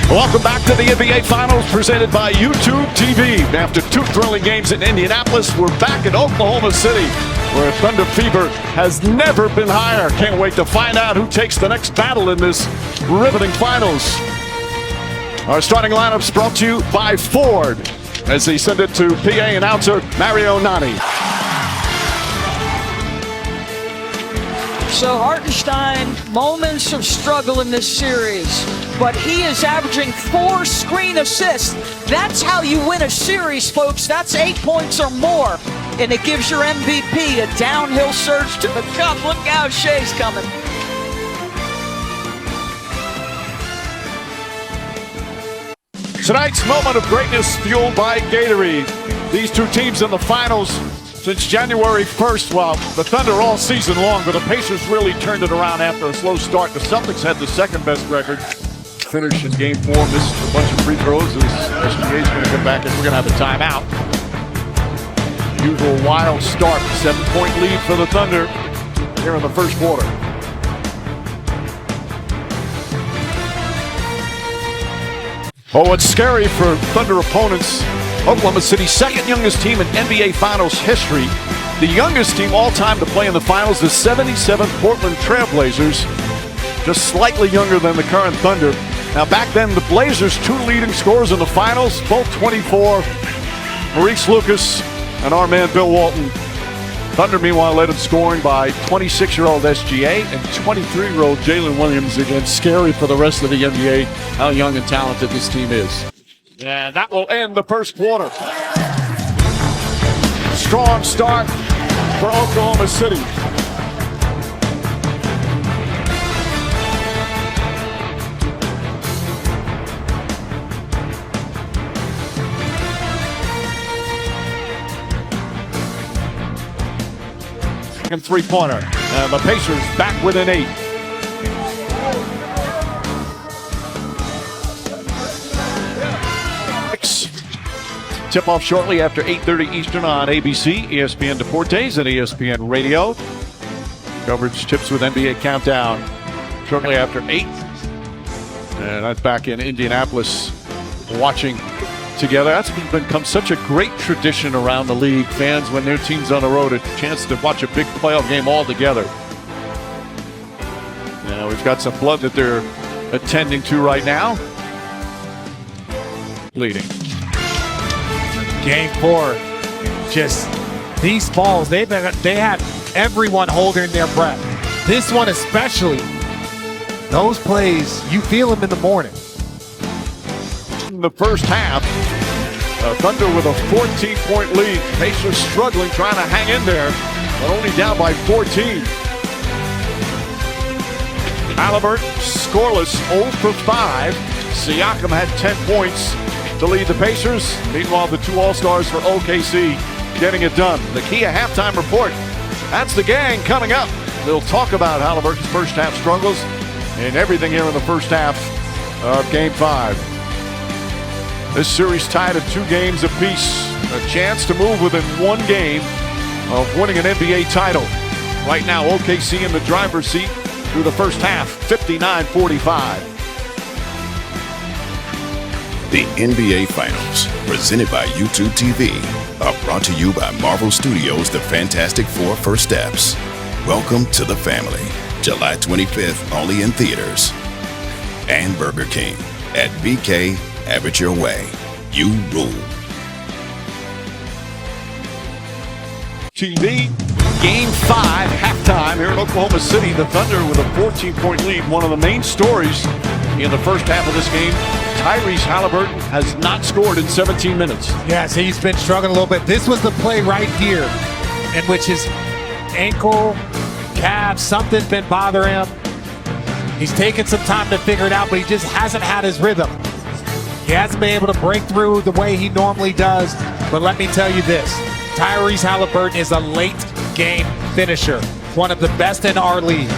Welcome back to the NBA Finals presented by YouTube TV. After two thrilling games in Indianapolis, we're back in Oklahoma City, where Thunder fever has never been higher. Can't wait to find out who takes the next battle in this riveting finals. Our starting lineups brought to you by Ford, as they send it to PA announcer Mario Nani. So Hartenstein, moments of struggle in this series, but he is averaging 4 screen assists. That's how you win a series, folks. That's 8 points or more, and it gives your MVP a downhill surge to the cup. Look out, Shea's coming. Tonight's moment of greatness fueled by Gatorade. These two teams in the finals since January 1st. Well, the Thunder all season long, but the Pacers really turned it around after a slow start. The Celtics had the second best record. Finished in game 4, missed a bunch of free throws. SGA is going to come back and we're going to have a timeout. Usual wild start, 7-point lead for the Thunder here in the first quarter. Oh, it's scary for Thunder opponents. Oklahoma City's second youngest team in NBA Finals history. The youngest team all time to play in the finals, the 77 Portland Trailblazers, just slightly younger than the current Thunder. Now back then, the Blazers' 2 leading scorers in the finals, both 24, Maurice Lucas and our man Bill Walton. Thunder, meanwhile, led in scoring by 26-year-old SGA and 23-year-old Jalen Williams. Again, scary for the rest of the NBA how young and talented this team is. And that will end the first quarter. Strong start for Oklahoma City. And three-pointer. And the Pacers back within 8. Tip-off shortly after 8:30 Eastern on ABC, ESPN Deportes, and ESPN Radio. Coverage tips with NBA Countdown shortly after 8. And that's back in Indianapolis watching together. That's become such a great tradition around the league. Fans, when their team's on the road, a chance to watch a big playoff game all together. Now we've got some blood that they're attending to right now. Leading. Game 4, just these balls, they had everyone holding their breath. This one especially, those plays, you feel them in the morning. In the first half, Thunder with a 14-point lead. Pacers struggling, trying to hang in there, but only down by 14. Halliburton scoreless, 0 for 5. Siakam had 10 points to lead the Pacers. Meanwhile, the 2 All-Stars for OKC getting it done. The Kia halftime report. That's the gang coming up. They'll talk about Halliburton's first half struggles and everything here in the first half of Game 5. This series tied at 2 games apiece. A chance to move within 1 game of winning an NBA title. Right now, OKC in the driver's seat through the first half, 59-45. The NBA Finals, presented by YouTube TV, are brought to you by Marvel Studios' The Fantastic Four First Steps. Welcome to the family. July 25th, only in theaters. And Burger King. At BK, have it your way. You rule. TV, Game 5, halftime here in Oklahoma City. The Thunder with a 14-point lead. One of the main stories in the first half of this game, Tyrese Halliburton has not scored in 17 minutes. Yes, he's been struggling a little bit. This was the play right here in which his ankle, calf, something's been bothering him. He's taken some time to figure it out, but he just hasn't had his rhythm. He hasn't been able to break through the way he normally does. But let me tell you this, Tyrese Halliburton is a late game finisher, one of the best in our league.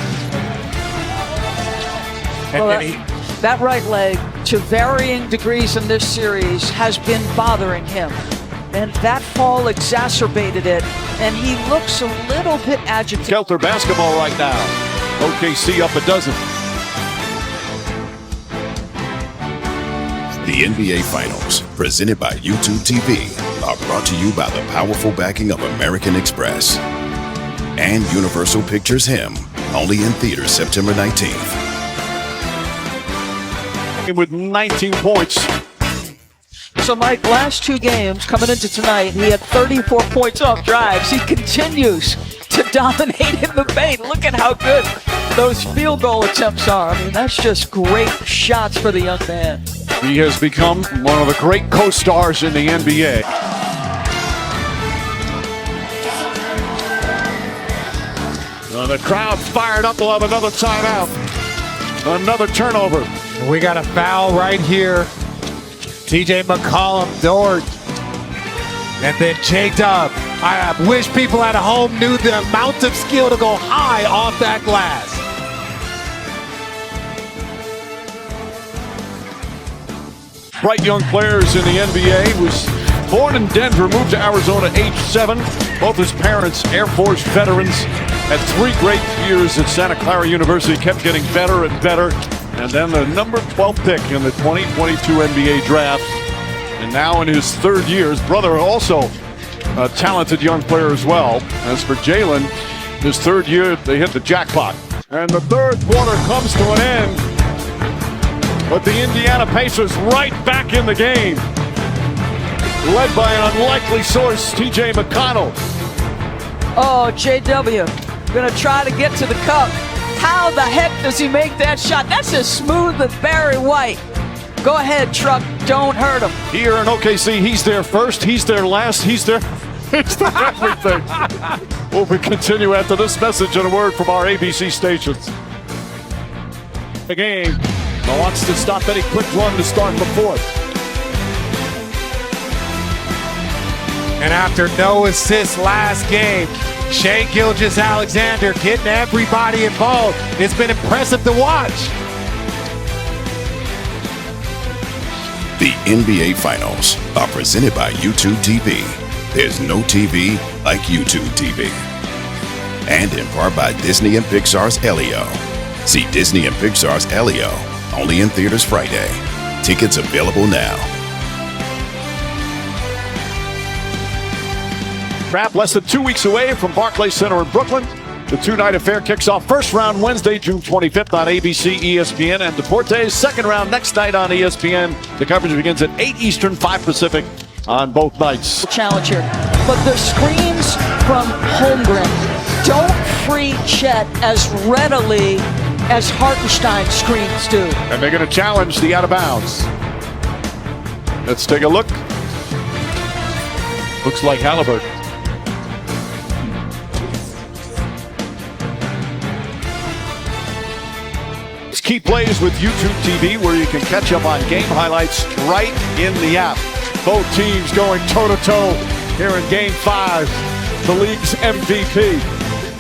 That right leg, to varying degrees in this series, has been bothering him. And that fall exacerbated it, and he looks a little bit agitated. Skelter basketball right now. OKC up a dozen. The NBA Finals, presented by YouTube TV, are brought to you by the powerful backing of American Express and Universal Pictures Him, only in theaters September 19th. With 19 points. So, Mike, last two games coming into tonight, he had 34 points off drives. He continues to dominate in the paint. Look at how good those field goal attempts are. I mean, that's just great shots for the young man. He has become one of the great co-stars in the NBA. The crowd fired up. We'll have another timeout. Another turnover. We got a foul right here. TJ McCollum, Dort, and then J-Dub. I wish people at home knew the amount of skill to go high off that glass. Bright young players in the NBA. Was born in Denver, moved to Arizona age 7. Both his parents, Air Force veterans. Had 3 great years at Santa Clara University, kept getting better and better. And then the number 12 pick in the 2022 NBA draft. And now in his 3rd year, his brother also a talented young player as well. As for Jalen, his 3rd year, they hit the jackpot. And the 3rd quarter comes to an end. But the Indiana Pacers right back in the game. Led by an unlikely source, TJ McConnell. Oh, JW, gonna try to get to the cup. How the heck does he make that shot? That's as smooth as Barry White. Go ahead, Truck. Don't hurt him. Here in OKC, he's there first, he's there last, he's there everything. We'll continue after this message and a word from our ABC stations. The game wants to stop any quick run to start the 4th. And after no assists last game, Shai Gilgeous-Alexander getting everybody involved. It's been impressive to watch. The NBA Finals are presented by YouTube TV. There's no TV like YouTube TV. And in part by Disney and Pixar's Elio. See Disney and Pixar's Elio, only in theaters Friday. Tickets available now. Wrap less than 2 weeks away from Barclays Center in Brooklyn. The 2-night affair kicks off first round Wednesday, June 25th on ABC, ESPN, and Deportes. Second round next night on ESPN. The coverage begins at 8 Eastern, 5 Pacific on both nights. Challenge here. But the screens from Holmgren don't free Chet as readily as Hartenstein screens do. And they're going to challenge the out of bounds. Let's take a look. Looks like Halliburton. Key plays with YouTube TV, where you can catch up on game highlights right in the app. Both teams going toe-to-toe here in Game 5. The league's MVP.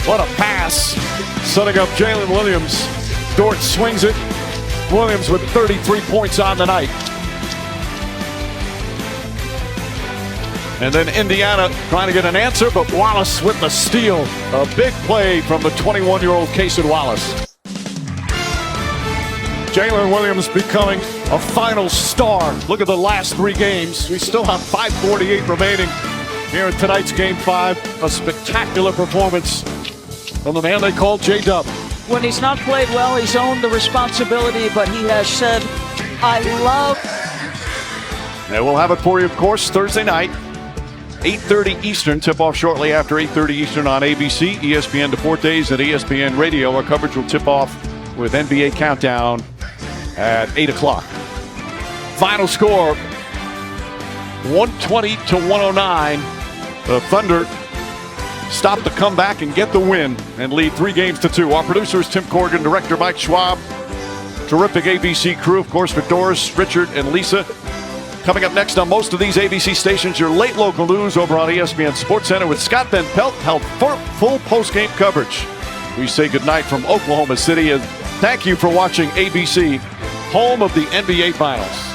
What a pass. Setting up Jalen Williams. Dort swings it. Williams with 33 points on the night. And then Indiana trying to get an answer, but Wallace with the steal. A big play from the 21-year-old Cason Wallace. Jalen Williams becoming a final star. Look at the last 3 games. We still have 5:48 remaining here in tonight's Game 5. A spectacular performance from the man they call J-Dub. When he's not played well, he's owned the responsibility, but he has said, I love. And we'll have it for you, of course, Thursday night, 8:30 Eastern. Tip-off shortly after 8:30 Eastern on ABC, ESPN Deportes, and ESPN Radio. Our coverage will tip off with NBA Countdown at 8 o'clock. Final score, 120-109. The Thunder stop the comeback and get the win and lead 3 games to 2. Our producer is Tim Corrigan, director Mike Schwab. Terrific ABC crew, of course, for Doris, Richard, and Lisa. Coming up next on most of these ABC stations, your late local news over on ESPN SportsCenter with Scott Van Pelt, held full post-game coverage. We say goodnight from Oklahoma City, and thank you for watching ABC, home of the NBA Finals.